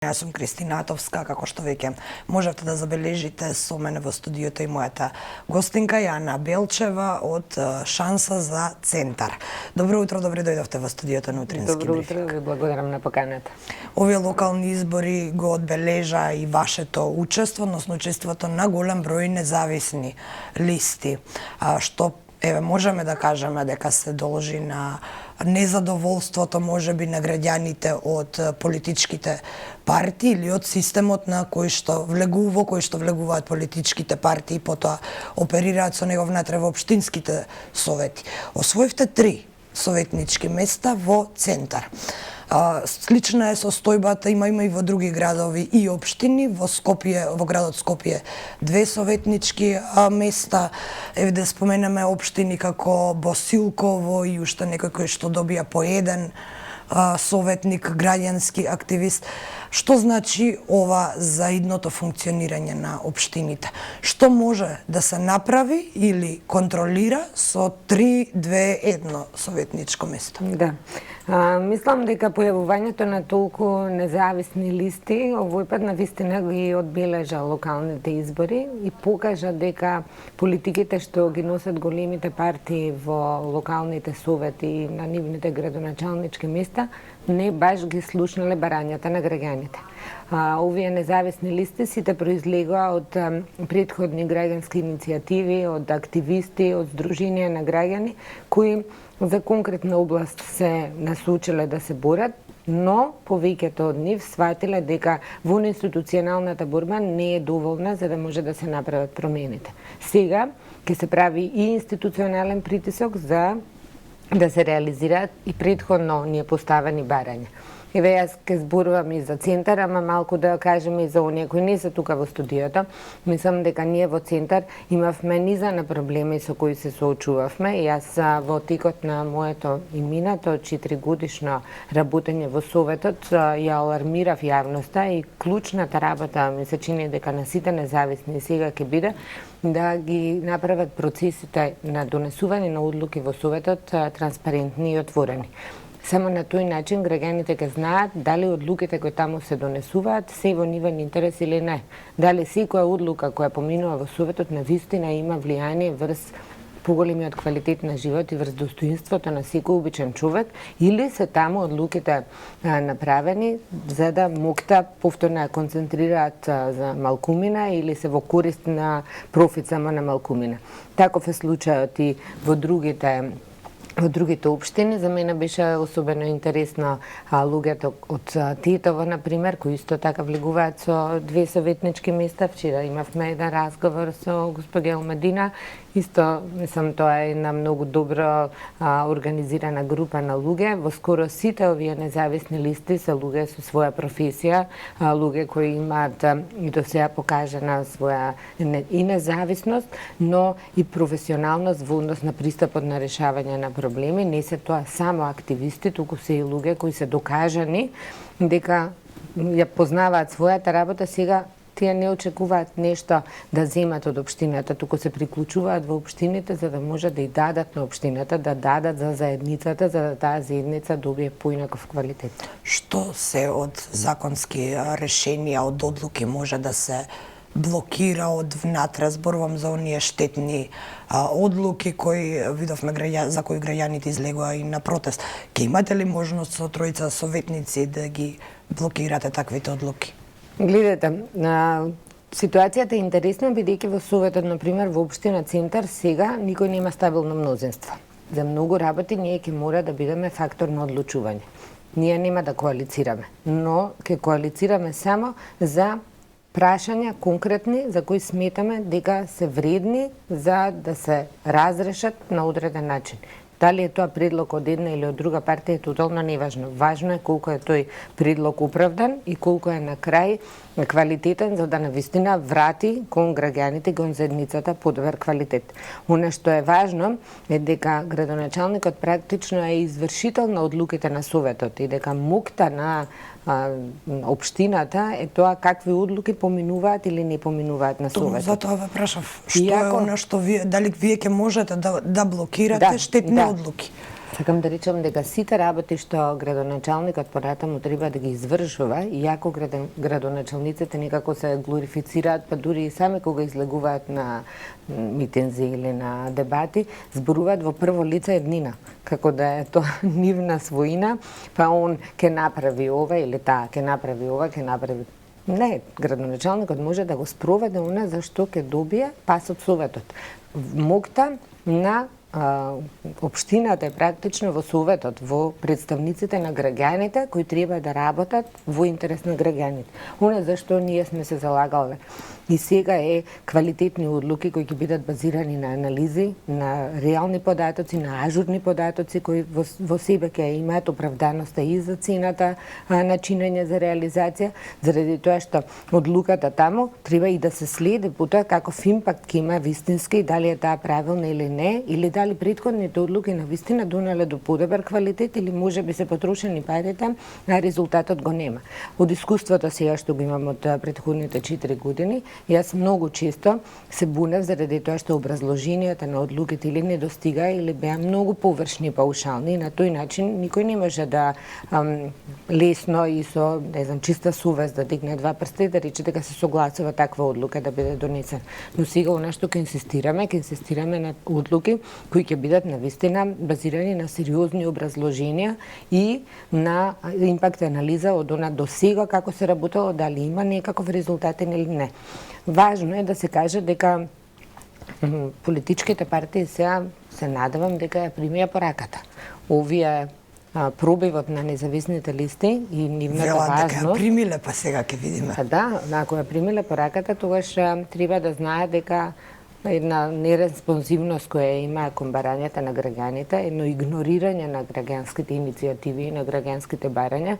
Јас сум Кристина Атовска, како што веќе можете да забележите со мене во студиото и мојата гостинка Јана Белчева од Шанса за Центар. Добро утро, добре дојдовте во студиото на Утрински Добро брифинг. утро, ви благодарам на поканата. Овие локални избори го одбележа и вашето учество, односно учеството на голем број независни листи, што еве можеме да кажеме дека се должи на незадоволството можеби на граѓаните од политичките партии или од системот на кој што влегуваат политичките партии и потоа оперираат со него внатре во општинските совети. Освоивте 3 советнички места во Центар. Слична е состојбата, има и во други градови и општини. Во Скопје, во градот Скопје 2 советнички места. Еве да споменеме општини како Босилково и уште некој кој што добија по 1 советник, граѓански активист. Што значи ова за идното функционирање на општините? Што може да се направи или контролира со 3-2-1 советничко место? Да. Мислам дека појавувањето на толку независни листи овој пат навистина ги одбележа локалните избори и покажа дека политиките што ги носат големите партии во локалните совети и на нивните градоначалнички места не баш ги слушнале барањата на граѓаните. Овие независни листи сите произлегоа од претходни граѓански иницијативи, од активисти, од здруженија на граѓани кои за конкретна област се насочиле да се борат, но повеќето од нив сватиле дека во институционалната борба не е доволна за да може да се направат промените. Сега ќе се прави и институционален притисок за да се реализираат и претходно ние поставени барања. Еве јас ке зборувам и за Центар, ама малку да кажем и за оние кои не се тука во студиото. Мислам дека ние во Центар имавме низа на проблеми со кои се соочувавме. Јас во текот на моето иминато 4-годишно работење во Советот ја алармирав јавноста и клучната работа ми се чини дека на сите независни сега ќе биде да ги направат процесите на донесување на одлуки во Советот транспарентни и отворени. Само на тој начин граѓаните ќе знаат дали одлуките кои таму се донесуваат се во нивен интерес или не. Дали секоја одлука која поминува во Советот навистина има влијание врз поголемиот квалитет на живот и врз достоинството на секој обичен човек, или се таму одлуките направени за да могат повторно ја концентрираат за малкумина или се во корист на профит само на малкумина. Таков е случајот и во другите општини. За мене беше особено интересно луѓето од Тетово, например, кои исто така влегуваат со 2 советнички места. Вчера имавме еден разговор со госпожа Елмадина. Исто, мислам, тоа е една многу добро организирана група на луѓе. Во скоро сите овие независни листи се луѓе со своја професија, луѓе кои имаат и до сега покажана своја и независност, но и професионалност во однос на пристапот на решавање на проблеми. Не се тоа само активисти, туку се и луѓе кои се докажани дека ја познаваат својата работа. Сега тие не очекуваат нешто да земат од општината, туку се приклучуваат во општините за да може да и дадат на општината, да дадат за заедницата, за да таа заедница добие поинаков квалитет. Што се од законски решенија, од одлуки може да се блокира од внатре? Зборувам за оние штетни одлуки кои видовме за кои граѓаните излегоа и на протест. Ке имате ли можност со тројца советници да ги блокирате таквите одлуки? Гледате, ситуацијата е интересна, бидејќи во Советот, например, во општина Центар сега никој нема стабилно мнозинство. За многу работи ние ќе мора да бидеме фактор на одлучување. Ние нема да коалицираме, но ќе коалицираме само за прашања конкретни за кои сметаме дека се вредни за да се разрешат на одреден начин. Дали е тоа предлог од една или од друга партија е тотално неважно. Важно е колку е тој предлог оправдан и колку е на крај квалитетен за да навистина врати кон граѓаните, кон заедницата подобар квалитет. Она што е важно е дека градоначалникот практично е извршител на одлуките на Советот и дека мокта на општината е тоа какви одлуки поминуваат или не поминуваат на Советот. Затоа ве прашав, што е она што вие, дали вие ќе можете да блокирате штетни одлуки? Сакам да речам дека сите работи што градоначалникот понатаму треба да ги извршува, иако градоначалниците некако се глорифицираат, па дури и сами кога излегуваат на митинзи или на дебати, зборуваат во прво лице еднина, како да е тоа нивна своина, па он ќе направи ова или таа ќе направи ова, ќе направи. Не, градоначалникот може да го спроведе она за што ќе добие пас од советот. Мокта на општината е практично во советот, во представниците на граѓаните кои треба да работат во интерес на граѓаните. Она зашто ние сме се залагале и сега е квалитетни одлуки кои ќе бидат базирани на анализи, на реални податоци, на ажурни податоци кои во себе ќе имаат оправданоста и за цената на чинење за реализација, заради тоа што одлуката таму треба и да се следи по тоа каков импакт ќе има вистински, дали е таа правилна или не, или дали претходните одлуки на вистина донеле до подобар квалитет или може би се потрошени парите, а резултатот го нема. Од искуството сега што го имам од претходните 4 години, јас многу често се бунев заради тоа што образложенијата на одлуките или не достига или беа многу површни и паушални. На тој начин никој не може да лесно и со, не знам, чиста совест да дигне два прста и да рече дека се согласува таква одлука да биде донесена. Но сега она што ќе инсистираме на одлуки кои ќе бидат навистина базирани на сериозни образложенија и на импакт анализа од она до сега како се работело, дали има некаков резултат или не. Важно е да се каже дека политичките партии сега се надевам дека ја примија пораката. Овие пробивот на независните листи и нивната важност. Дека ја примиле, па сега ќе видиме. Да, ако ја примиле пораката, тогаш треба да знае дека една нереспонзивност која има кон барањата на граѓаните, едно игнорирање на граѓанските иницијативи и на граѓанските барања,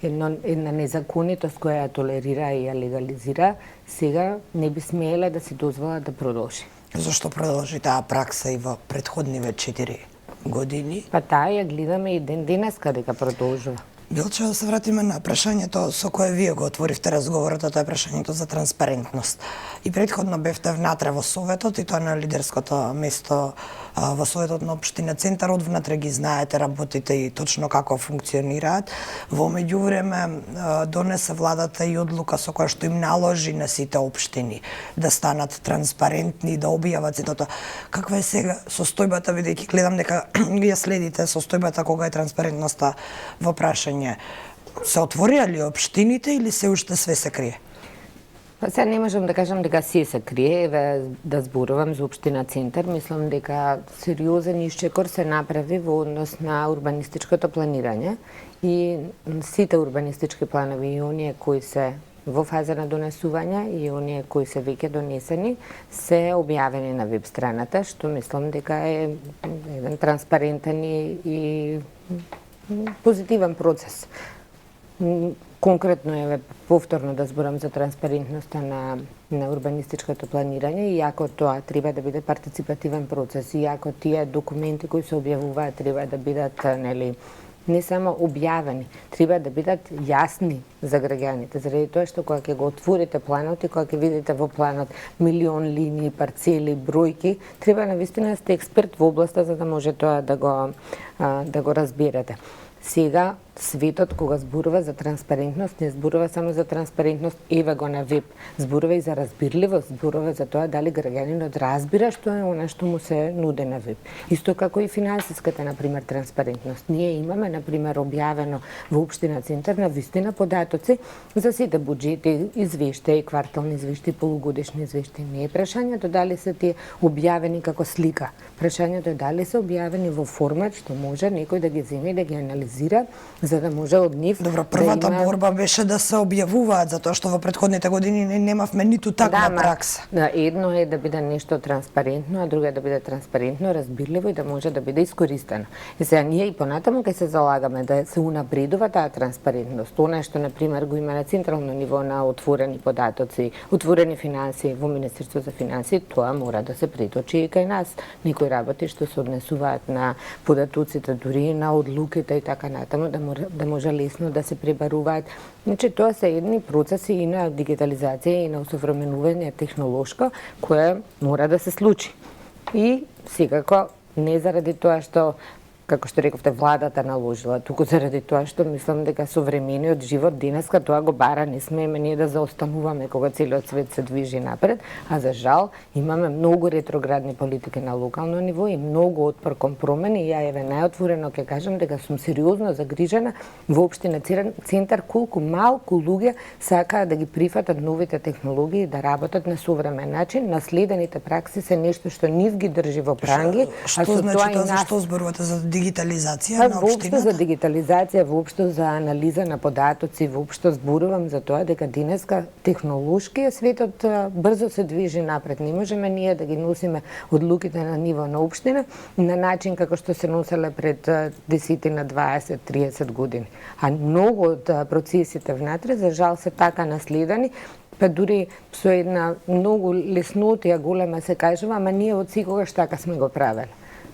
една незаконитост која ја толерира и ја легализира, сега не би смееле да си дозвола да продолжи. Зошто продолжи таа пракса и во претходниве 4 години? Па таа ја гледаме и ден денеска дека продолжува. Билче, да се вратиме на прашањето со кое вие го отворивте разговорот, тоа е прашањето за транспарентност. И претходно бевте внатре во Советот и тоа на лидерското место во Советот на Општина Центар, одвнатре ги знаете, работите и точно како функционираат. Во меѓувреме донесе владата и одлука со која што им наложи на сите општини да станат транспарентни и да објават сето тоа. Каква е сега состојбата, бидејќи гледам дека ја следите состојбата кога е транспарентноста во прашање? Се отворија ли општините или се уште све се крие? Па сега не можам да кажам дека се крие, еве да зборувам за Општина Центар, мислам дека сериозен исчекор се направи во однос на урбанистичкото планирање и сите урбанистички планови и оние кои се во фаза на донесување и оние кои се веќе донесени се објавени на веб страната, што мислам дека е еден транспарентен и позитивен процес. Конкретно е повторно да зборам за транспарентноста на урбанистичкото планирање, иако тоа треба да биде партиципативен процес, иако тие документи кои се објавуваат треба да бидат не само објавени, треба да бидат јасни за граѓаните, заради тоа што кога ќе го отворите планот и кога ќе видите во планот милион линии, парцели, бројки, треба навистина да сте експерт во областа за да може тоа да го разберете. Сега светот кога зборува за транспарентност, не зборува само за транспарентност, еве го на веб, зборува и за разбирливост, зборува за тоа дали граѓанинот разбира што е она што му се нуди на веб. Исто како и финансиската, например, транспарентност. Ние имаме, например, објавено во Општина Центар на вистина податоци за сите буџети, извештаи, квартални извештаи, полугодишни извештаи. Не е прашањето дали се тие објавени како слика. Прашањето е дали се објавени во формат што може некој да ги земе и да ги анализира, за да може од нив. Добро, првата борба беше да се објавуваат, затоа што во претходните години немавме ниту таква пракса. Да, едно е да биде нешто транспарентно, а друго е да биде транспарентно, разбирливо и да може да биде искористено. И сега ние и понатаму ќе се залагаме да се унапредува таа транспарентност. Она што, например, го има на централно ниво на отворени податоци, отворени финансии во Министерство за финансии, тоа мора да се преточи и кај нас. Некои работи што се однесуваат на податоците, дури на одлуките и така натаму, да може лесно да се пребаруваат. Значи, тоа се едни процеси и на дигитализација и на усовременување технолошко, кое мора да се случи. И секако, не заради тоа што како што рековте, владата наложила, туку заради тоа што мислам дека современиот живот денеска тоа го бара, не смееме ние да заостануваме кога целиот свет се движи напред, а за жал имаме многу ретроградни политики на локално ниво и многу отпор кон промени. Ја еве најотворено ќе кажам дека сум сериозно загрижена во општина Центар колку малку луѓе сакаат да ги прифатат новите технологии, да работат на современ начин. Наследените пракси се нешто што нив ги држи во пранги, Што значи тоа, зашто зборувате за дигитализација на воопшто општината? за дигитализација, воопшто за анализа на податоци, воопшто зборувам за тоа дека денеска технолошкиот светот брзо се движи напред. Не можеме ние да ги носиме одлуките на ниво на општина на начин како што се носеле пред 10 на 20, 30 години. А многу од процесите внатре за жал се така наследени, па дури со една многу леснотија голема се кажува, ама ние од секогаш така сме го правеле.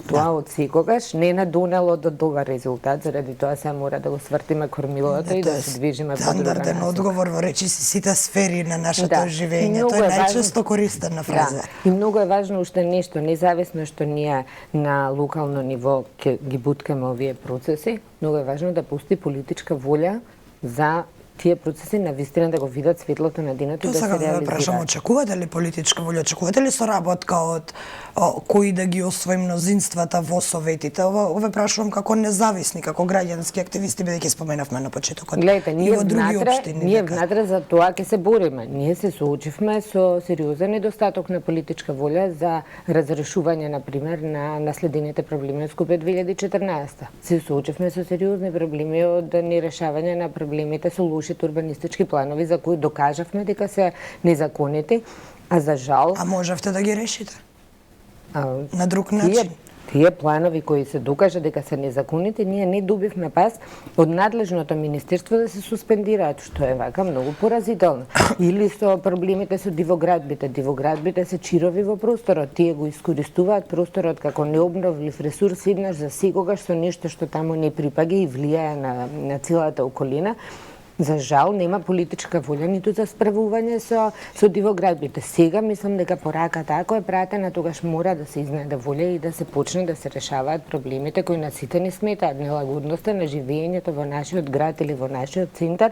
Тоа од секогаш не надонело до добар резултат, заради тоа се мора да го свртиме кормилото и да се движиме по друга стандарден насока. одговор во речиси сите сфери на нашето Да. живење. И Тоа е многу е најчесто користена фраза. Да. И многу е важно уште нешто, независно што ние на локално ниво ќе ги буткаме овие процеси, многу е важно да постои политичка волја за тие процеси на вистина да го видат светлото на денот и Тоа да сакам се да ве прашам, реализираат. очекувате ли политичка волја, очекувате ли соработка од кои да ги освои мнозинствата во советите? Ова ве прашувам како независни, како граѓански активисти, бидејќи споменавме на почетокот. Гледайте, и ние во други внатре, општини. ние дека- внатре за тоа ќе се бориме. Ние се соочивме со сериозен недостаток на политичка волја за разрешување, на пример, на наследените проблеми од Скопје 2014. Се соочивме со сериозни проблеми од нерешавање на проблемите со лошите урбанистички планови за кои докажавме дека се незаконити, а за жал А можевте да ги решите а, на друг начин? Тие планови кои се докажа дека се незаконити, ние не добивме пас од надлежното министерство да се суспендираат, што е вака многу поразително. Или со проблемите со дивоградбите. Дивоградбите се чирови во просторот. Тие го искористуваат просторот како необновлив ресурс еднаш за секогаш со нешто што таму не припаѓа и влијае на целата околина. За жал нема политичка волја ниту за справување со дивоградбите. Сега мислам дека пораката ако е пратена, тогаш мора да се изнајде волја и да се почне да се решаваат проблемите кои на сите ни сметаат. Нелагодноста на живењето во нашиот град или во нашиот центар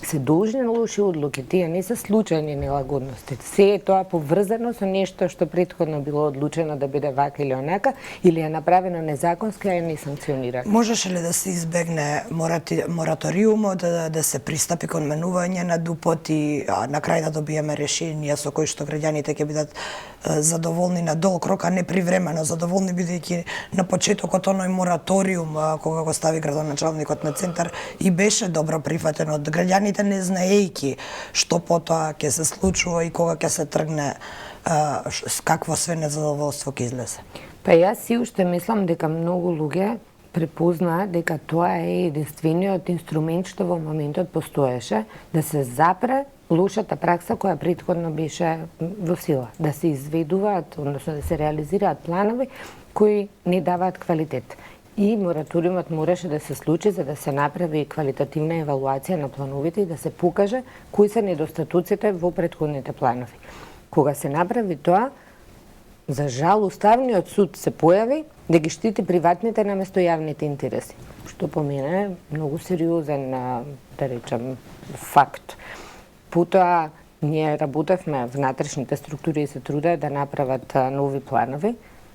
се должни лоши одлуки. Тие не се случајни нелагодности. Се е тоа поврзано со нешто што претходно било одлучено да биде вака или онака, или е направено незаконски, а е несанкционирано. Можеше ли да се избегне мораториумот, да се пристапи кон менување на ДУП-от и на крај да добиеме решенија со кои што граѓаните ќе бидат задоволни на долг рок, а не привремено задоволни, бидејќи на почетокот оној мораториум кога го стави градоначалникот на Центар и беше добро прифатен од граѓаните, не знаејќи што потоа ќе се случува и кога ќе се тргне, какво све незадоволство ќе излезе. Па јас си уште мислам дека многу луѓе препознаат дека тоа е единствениот инструмент што во моментот постоеше да се запре лошата пракса која претходно беше во сила, да се изведуваат, односно да се реализираат планови кои не даваат квалитет. И мораториумот мораше да се случи за да се направи квалитативна евалуација на плановите и да се покаже кои се недостатоците во претходните планови. Кога се направи тоа, за жал, Уставниот суд се појави да ги штити приватните наместо јавните интереси, што по мене е многу сериозен, да речем, факт. Потоа, ние работевме, внатрешните структури се трудеа да направат нови планови,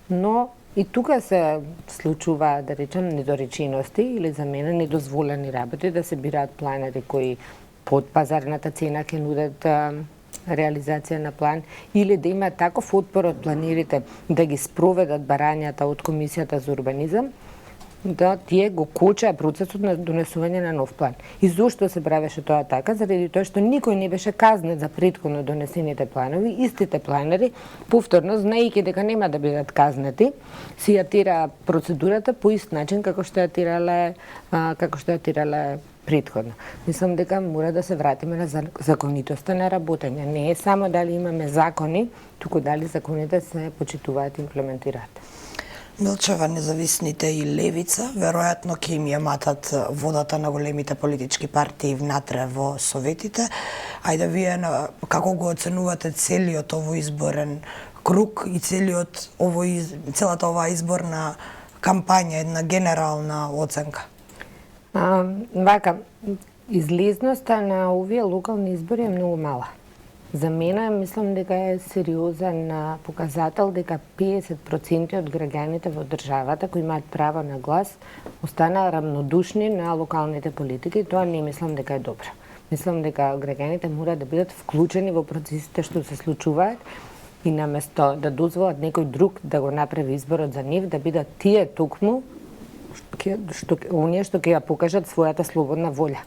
но и тука се случува, да речем, недоречености или за мене недозволени работи, да се бираат планери кои под пазарната цена ќе нудат реализација на план, или да има таков отпор од планерите да ги спроведат барањата од Комисијата за урбанизам, да тие го кочаа процесот на донесување на нов план. И зошто се правеше тоа така? Заради тоа што никој не беше казнет за претходно донесените планови, истите планери, повторно, знаејќи дека нема да бидат казнети, си ја тира процедурата по ист начин како што ја тирале претходно. Мислам дека мора да се вратиме на законитоста на работење. Не е само дали имаме закони, туку дали законите се почитуваат и имплементираат. Милчева, независните и левица, веројатно ќе им ја матат водата на големите политички партии внатре во советите. Ајде вие како го оценувате целиот овој изборен круг и целата оваа изборна кампања, една генерална оценка? Вака, излезноста на овие локални избори е многу мала. За мене, мислам дека е сериозен показател дека 50% од граѓаните во државата кои имаат право на глас останаа рамнодушни на локалните политики. Тоа не мислам дека е добро. Мислам дека граѓаните мора да бидат вклучени во процесите што се случуваат и наместо да дозволат некој друг да го направи изборот за нив, да бидат тие токму оние што ќе ја покажат својата слободна волја.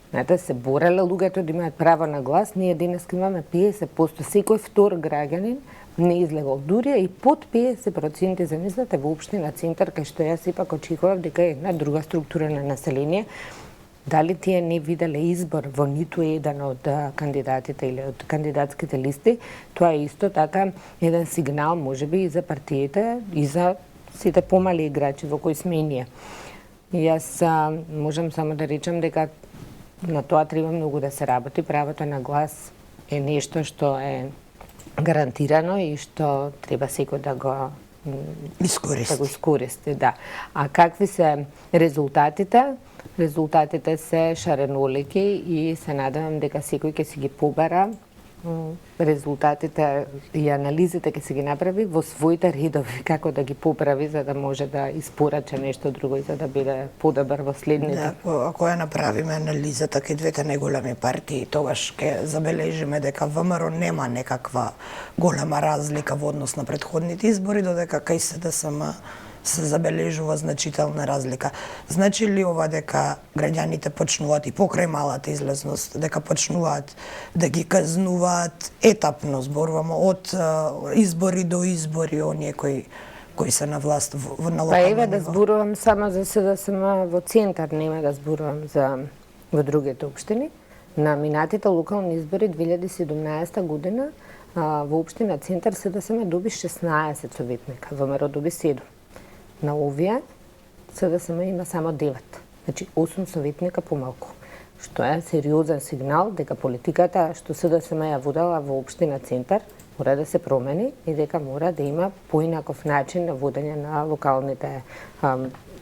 Знаете, се бореле луѓето да имаат право на глас, ние денес имаме 50%, секој втор граѓанин не излегол. Дури и под 50% замислете во општина Центар, кај што јас сепак очекував дека е една друга структура на население. Дали тие не виделе избор во ниту еден од кандидатите или од кандидатските листи, тоа е исто така еден сигнал можеби и за партиите и за сите помали играчи во кои сме и ние. Јас можам само да речам дека на тоа треба многу да се работи. Правото на глас е нешто што е гарантирано и што треба секој да го искористи. Да. А какви се резултатите? Резултатите се шаренолики и се надевам дека секој ќе си ги побара резултатите и анализите ќе се ги направи во своите редови, како да ги поправи за да може да испорача нешто друго и за да биде подобар во следните. Да, ако ја направиме анализата кај двете најголеми партии, тогаш ќе забележиме дека ВМРО нема некаква голема разлика во однос на претходните избори, додека кај СДСМ се забележува значителна разлика. Значи ли ова дека граѓаните почнуваат и покрај малата излезност, дека почнуваат да ги казнуваат етапно, зборуваме од избори до избори, оние кои се на власт на локално ниво? Па еве да зборувам само за СДСМ во Центар, нема да зборувам за во другите општини. На минатите локални избори 2017 година во општина Центар СДСМ доби 16 советника, ВМРО доби 7. На овие СДСМ има само 9, значи 8 советника помалку, што е сериозен сигнал дека политиката што СДСМ ја водела во општина Центар мора да се промени и дека мора да има поинаков начин на водење на локалните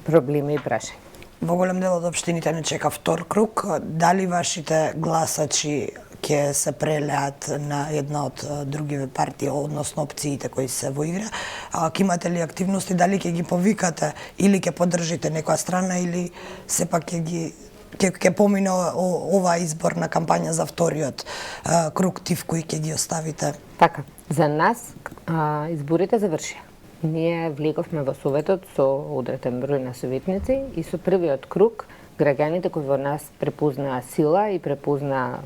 проблеми и прашања. Во голем дел од општините не чека втор круг. Дали вашите гласачи ќе се прелеат на една од другиве партии, односно опциите кои се во игра? Ќе имате ли активности, дали ќе ги повикате или ќе поддржите некоја страна или сепак ќе помине ова изборна кампања за вториот круг тив кои ќе ги оставите? Така, за нас изборите завршија. Ние влеговме во Советот со одреден број на советници и со првиот круг граѓаните кои во нас препознаа сила и препознаа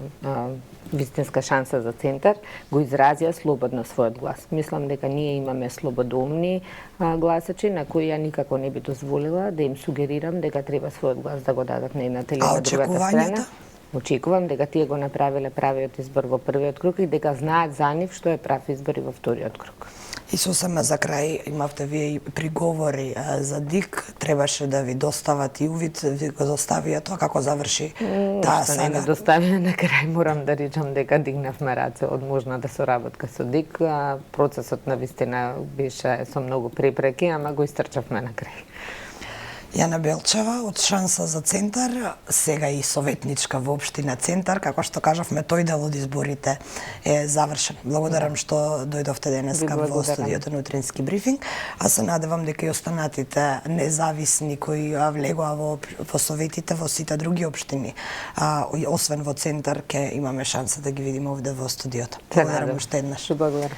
вистинска шанса за Центар, го изразија слободно својот глас. Мислам дека ние имаме слободоумни гласачи на кои ја никако не би дозволила да им сугерирам дека треба својот глас да го дадат на едната или на другата страна. Очекувам дека тие го направиле правиот избор во првиот круг и дека знаат за нив што е прав избор и во вториот круг. И сосема за крај, имавте вие и приговори за ДИК, требаше да ви достават и увид, ви го доставија тоа како заврши таа сага? Не доставија на крај, морам да речам дека дигнавме раце од можната соработка со ДИК. Процесот на вистина беше со многу препреки, ама го истрчавме на крај. Јана Белчева од Шанса за Центар, сега и советничка во општина Центар, како што кажавме, тој дел од изборите е завршен. Благодарам што дојдовте денеска во студиото на Утрински брифинг, а се надевам дека и останатите независни кои влегоа во советите во сите други општини, освен во Центар, ќе имаме шанса да ги видиме овде во студиото. Благодарам уште еднаш. Благодарам.